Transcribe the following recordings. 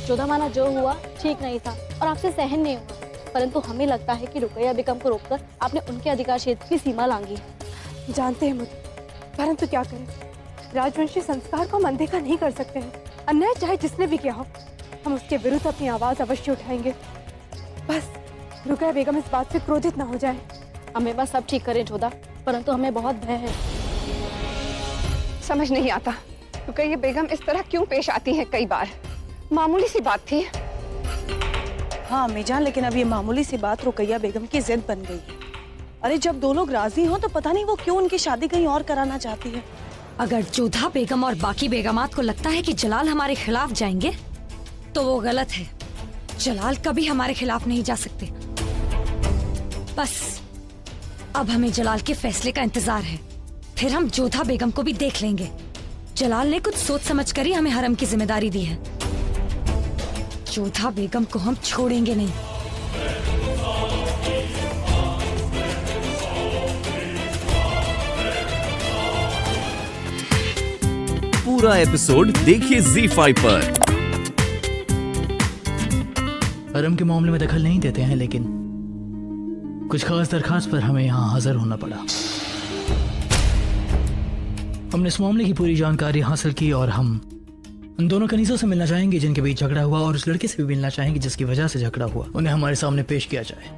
जोधा माना जो हुआ ठीक नहीं था और आपसे सहन नहीं हुआ, परंतु हमें लगता है कि रुकैया बेगम को रोककर आपने उनके अधिकार क्षेत्र की सीमा लांघी है। जानते हैं मुझे, परंतु क्या करें, राजवंशी संस्कार को हम अनदेखा नहीं कर सकते हैं। अन्याय चाहे जिसने भी किया हो, हम उसके विरुद्ध अपनी आवाज अवश्य उठाएंगे। बस रुकैया बेगम इस बात से क्रोधित ना हो जाए। हमें बस सब ठीक करें जोधा, परंतु हमें बहुत भय है। समझ नहीं आता रुकैया बेगम इस तरह क्यों पेश आती है। कई बार मामूली सी बात थी। हाँ अम्मी जान, लेकिन अब ये मामूली सी बात रुकैया बेगम की जिद बन गई है। अरे जब दो लोग राजी हो तो पता नहीं वो क्यों उनकी शादी कहीं और कराना चाहती है। अगर जोधा बेगम और बाकी बेगमात को लगता है कि जलाल हमारे खिलाफ जाएंगे तो वो गलत है। जलाल कभी हमारे खिलाफ नहीं जा सकते। बस अब हमें जलाल के फैसले का इंतजार है, फिर हम जोधा बेगम को भी देख लेंगे। जलाल ने कुछ सोच समझ कर ही हमें हरम की जिम्मेदारी दी है। जोधा बेगम को हम छोड़ेंगे नहीं। पूरा एपिसोड देखिए ZEE5 पर। हरम के मामले में दखल नहीं देते हैं, लेकिन कुछ खास दरखास्त पर हमें यहाँ हाजिर होना पड़ा। हमने इस मामले की पूरी जानकारी हासिल की और हम उन दोनों कनीज़ों से मिलना चाहेंगे जिनके बीच झगड़ा हुआ, और उस लड़के से भी मिलना चाहेंगे जिसकी वजह से झगड़ा हुआ। उन्हें हमारे सामने पेश किया जाए।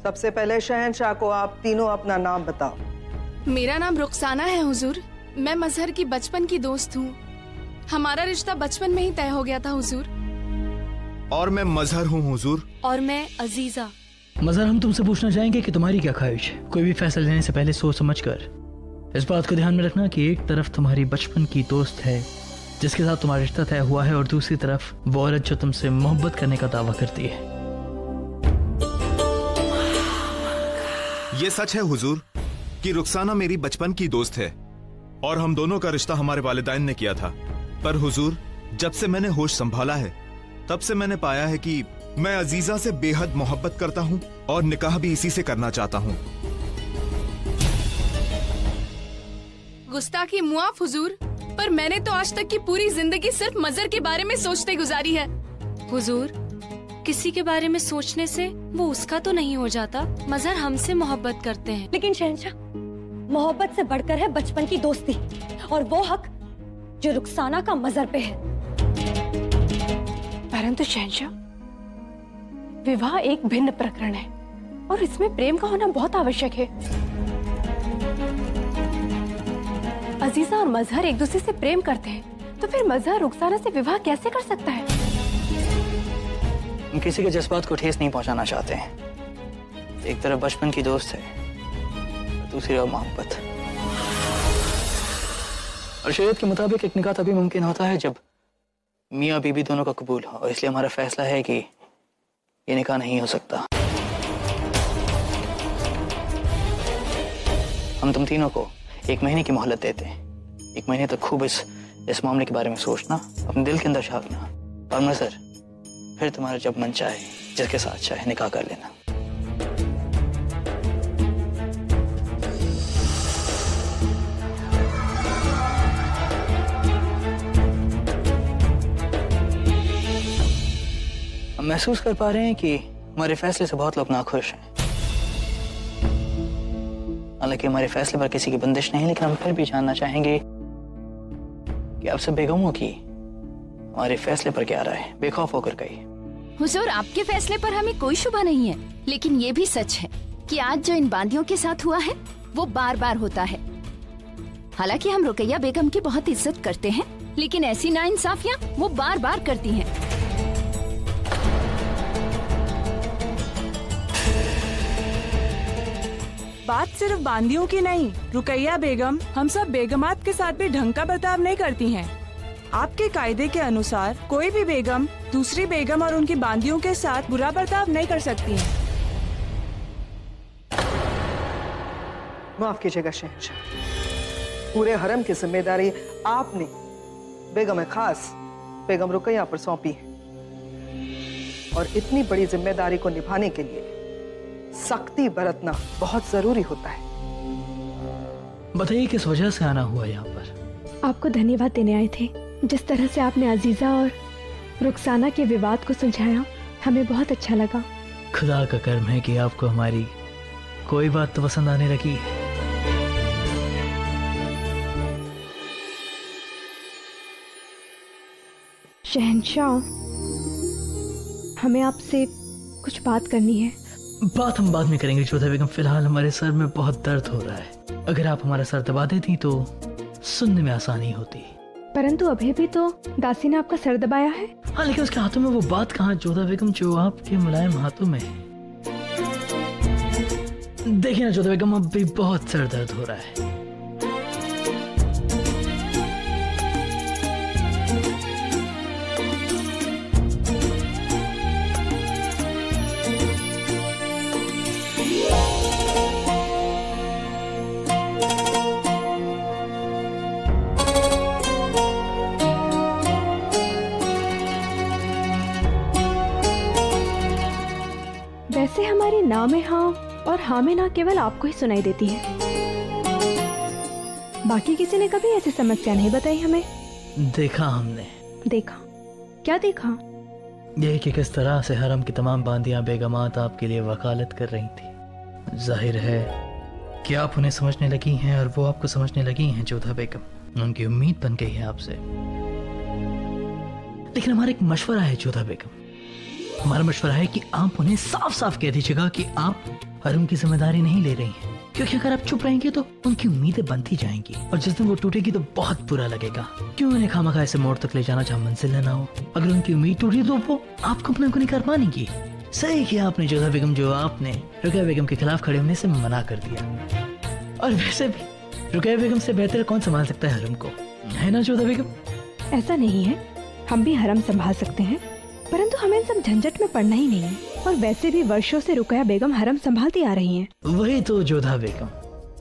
सबसे पहले शहंशाह को आप तीनों अपना नाम बताओ। मेरा नाम रुखसाना है हुजूर। मैं मजहर की बचपन की दोस्त हूँ। हमारा रिश्ता बचपन में ही तय हो गया था हुजूर। और मैं मजहर हूँ हुजूर। और मैं अजीजा। मजहर, हम तुमसे पूछना चाहेंगे कि तुम्हारी क्या ख्वाहिश है। कोई भी फैसला लेने से पहले सोच समझ कर इस बात को ध्यान में रखना कि एक तरफ तुम्हारी बचपन की दोस्त है जिसके साथ तुम्हारा रिश्ता तय हुआ है, और दूसरी तरफ वो औरत जो तुमसे मोहब्बत करने का दावा करती है। ये सच है हुजूर कि रुखसाना मेरी बचपन की दोस्त है और हम दोनों का रिश्ता हमारे वालिदैन ने किया था। पर हुजूर, जब से मैंने होश संभाला है तब से मैंने पाया है कि मैं अजीजा से बेहद मोहब्बत करता हूँ और निकाह भी इसी से करना चाहता हूँ। गुस्ताखी मुआफ हुजूर, पर मैंने तो आज तक की पूरी जिंदगी सिर्फ मजहर के बारे में सोचते गुजारी है। हुजूर, किसी के बारे में सोचने से वो उसका तो नहीं हो जाता। मजहर हमसे मोहब्बत करते हैं। लेकिन शहंशाह, मोहब्बत से बढ़कर है बचपन की दोस्ती, और वो हक जो रुखसाना का मजहर पे है। परंतु शहंशाह, विवाह एक भिन्न प्रकरण है और इसमें प्रेम का होना बहुत आवश्यक है। अजीजा और मजहर एक दूसरे से प्रेम करते हैं, तो फिर मजहर रुखसाना से विवाह कैसे कर सकता है? हम किसी के जज्बात को ठेस नहीं पहुंचाना चाहते हैं। एक तरफ बचपन की दोस्त है, दूसरी ओर मोहब्बत। और शरीयत के मुताबिक एक निकाह तभी मुमकिन होता है जब मियाँ बीबी दोनों का कबूल हो, और इसलिए हमारा फैसला है कि ये निकाह नहीं हो सकता। हम तुम तीनों को 1 महीने की मोहलत देते हैं। 1 महीने तक खूब इस मामले के बारे में सोचना, अपने दिल के अंदर झांकना, और मजहर फिर तुम्हारा जब मन चाहे जिसके साथ चाहे निकाह कर लेना। हम महसूस कर पा रहे हैं कि हमारे फैसले से बहुत लोग नाखुश हैं। हालांकि हमारे फैसले पर किसी की बंदिश नहीं, लेकिन हम फिर भी जानना चाहेंगे कि आप सब बेगमों की हमारे फैसले पर क्या राय है। बेखौफ होकर कहिए। हुजूर, आपके फैसले पर हमें कोई शुबा नहीं है, लेकिन ये भी सच है कि आज जो इन बांदियों के साथ हुआ है वो बार बार होता है। हालांकि हम रुकैया बेगम की बहुत इज्जत करते हैं, लेकिन ऐसी नाइंसाफियां वो बार बार करती हैं। बात सिर्फ बांदियों की नहीं, रुकैया बेगम हम सब बेगमात के साथ भी ढंग का बर्ताव नहीं करती हैं। आपके कायदे के अनुसार कोई भी बेगम दूसरी बेगम और उनकी बांदियों के साथ बुरा बर्ताव नहीं कर सकती है। माफ कीजिएगा शहंशाह, पूरे हरम की जिम्मेदारी आपने बेगम खास बेगम रुकैया पर सौंपी है, और इतनी बड़ी जिम्मेदारी को निभाने के लिए सख्ती बरतना बहुत जरूरी होता है। बताइए किस वजह से आना हुआ यहाँ पर? आपको धन्यवाद देने आए थे। जिस तरह से आपने अजीजा और रुखसाना के विवाद को सुलझाया, हमें बहुत अच्छा लगा। खुदा का कर्म है कि आपको हमारी कोई बात तो पसंद आने लगी है। शहंशाह, हमें आपसे कुछ बात करनी है। बात हम बाद में करेंगे जोधा बेगम, फिलहाल हमारे सर में बहुत दर्द हो रहा है। अगर आप हमारा सर दबा देती तो सुनने में आसानी होती। परंतु अभी भी तो दासी ने आपका सर दबाया है। हाँ, लेकिन उसके हाथों में वो बात कहाँ जोधा बेगम जो आपके मुलायम हाथों में है। देखिए ना जोधा बेगम, अब भी बहुत सर दर्द हो रहा है। वैसे हमारी ना में हाँ और हाँ में ना केवल आपको ही सुनाई देती है। बाकी किसी ने कभी ऐसी समस्या नहीं बताई हमें। देखा हमने। देखा? क्या देखा? यही कि किस तरह से हरम की तमाम बांदियां बेगमात आपके लिए वकालत कर रही थी। जाहिर है कि आप उन्हें समझने लगी हैं और वो आपको समझने लगी हैं जोधा बेगम। उनकी उम्मीद बन गई है आपसे। लेकिन हमारा एक मशवरा है जोधा बेगम। हमारा मशवरा है कि आप उन्हें साफ साफ कह दीजिएगा कि आप हरम की जिम्मेदारी नहीं ले रही हैं, क्योंकि अगर आप चुप रहेंगे तो उनकी उम्मीदें बनती जाएंगी और जिस दिन वो टूटेगी तो बहुत बुरा लगेगा। क्यों उन्हें खामखा ऐसे मोड़ तक ले जाना जहाँ मंजिल ना हो। अगर उनकी उम्मीद टूटी तो वो आपको अपना गुनहगार मानेंगी। सही किया आपने जोधा बेगम, जो आपने रुकैया बेगम के खिलाफ खड़े होने से मना कर दिया। और वैसे भी रुकैया बेगम से बेहतर कौन संभाल सकता है हरम को, है ना जोधा बेगम? ऐसा नहीं है, हम भी हरम संभाल सकते हैं, परंतु हमें सब झंझट में पड़ना ही नहीं है। और वैसे भी वर्षों से रुकैया बेगम हरम संभालती आ रही हैं। वही तो जोधा बेगम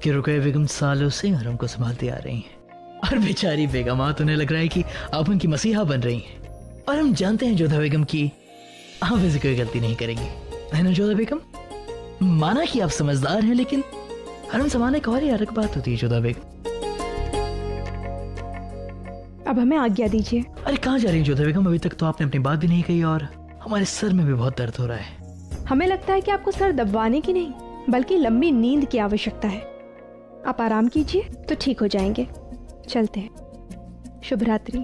कि रुकैया बेगम सालों से हरम को संभालती आ रही हैं और बेचारी बेगमात उन्हें लग रहा है कि आप उनकी मसीहा बन रही हैं। और हम जानते हैं जोधा बेगम की आप ऐसी कोई गलती नहीं करेंगी, है ना जोधा बेगम? माना कि आप समझदार हैं, लेकिन हरम संभालने एक और ही अलग बात होती है जोधा बेगम। अब हमें आज्ञा दीजिए। अरे कहाँ जा रही है जोधा बेगम? अभी तक तो आपने अपनी बात भी नहीं कही और हमारे सर में भी बहुत दर्द हो रहा है। हमें लगता है कि आपको सर दबवाने की नहीं बल्कि लंबी नींद की आवश्यकता है। आप आराम कीजिए तो ठीक हो जाएंगे। चलते हैं। शुभ रात्रि।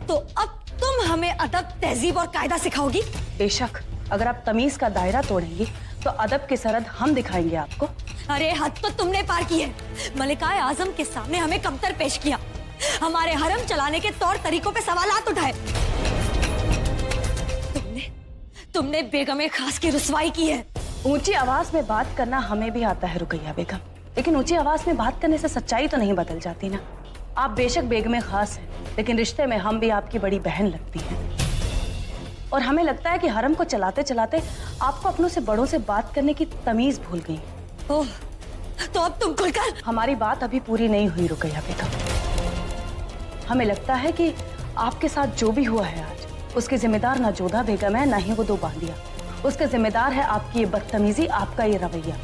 तो अब तुम हमें अदब, तहजीब और कायदा सिखाओगी? बेशक, अगर आप तमीज का दायरा तोड़ेंगी तो अदब की सरहद हम दिखाएंगे आपको। अरे हद तो तुमने पार की है। मलिकाए आजम के सामने हमें कमतर पेश किया, हमारे हरम चलाने के तौर तरीकों पे सवालात उठाए। तुमने बेगम खास की रुसवाई की है। ऊंची आवाज में बात करना हमें भी आता है रुकैया बेगम, लेकिन ऊंची आवाज में बात करने से सच्चाई तो नहीं बदल जाती ना। आप बेशक बेगम खास हैं, लेकिन रिश्ते में हम भी आपकी बड़ी बहन लगती हैं। और हमें लगता है कि हरम को चलाते चलाते आपको अपनों से बड़ों से बात करने की तमीज भूल गई। ओह, तो अब तुम खुलकर। हमारी बात अभी पूरी नहीं हुई रुकैया बेगम। हमें लगता है कि आपके साथ जो भी हुआ है आज, उसके जिम्मेदार ना जोधा बेगम है, ना ही वो दो बांदियां। उसके जिम्मेदार है आपकी ये बदतमीजी, आपका ये रवैया।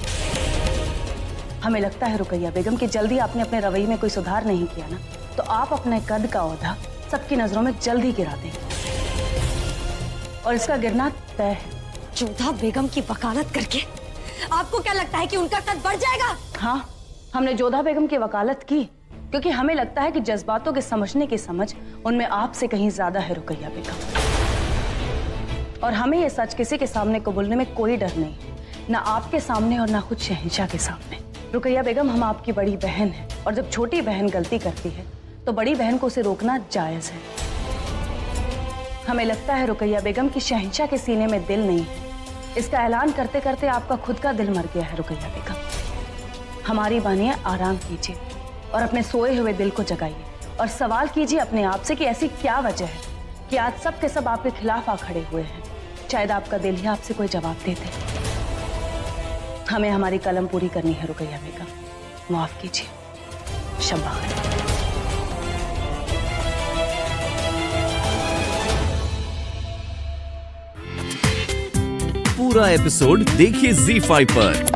हमें लगता है रुकैया बेगम कि जल्दी आपने अपने रवैये में कोई सुधार नहीं किया ना, तो आप अपने कद का ओहदा सबकी नजरों में जल्दी गिरा देंगे और इसका गिरना तय है। जोधा बेगम की वकालत करके आपको क्या लगता है कि उनका कद बढ़ जाएगा? हाँ, हमने जोधा बेगम की वकालत की क्योंकि हमें लगता है कि जज्बातों के समझने की समझ उनमें आपसे कहीं ज्यादा है रुकैया बेगम। और हमें ये सच किसी के सामने कबूलने में कोई डर नहीं, ना आपके सामने और ना खुद शहंशाह के सामने। रुकैया बेगम, हम आपकी बड़ी बहन हैं और जब छोटी बहन गलती करती है तो बड़ी बहन को उसे रोकना जायज है। हमें लगता है रुकैया बेगम की शहंशाह के सीने में दिल नहीं है। इसका ऐलान करते करते आपका खुद का दिल मर गया है रुकैया बेगम। हमारी बानियां आराम कीजिए और अपने सोए हुए दिल को जगाइए और सवाल कीजिए अपने आप से कि ऐसी क्या वजह है कि आज सब के सब आपके खिलाफ आ खड़े हुए हैं। शायद आपका दिल ही आपसे कोई जवाब देते। हमें हमारी कलम पूरी करनी है रुकैया बेगम, माफ कीजिए। शब्बा खैर। पूरा एपिसोड देखिए ZEE5 पर।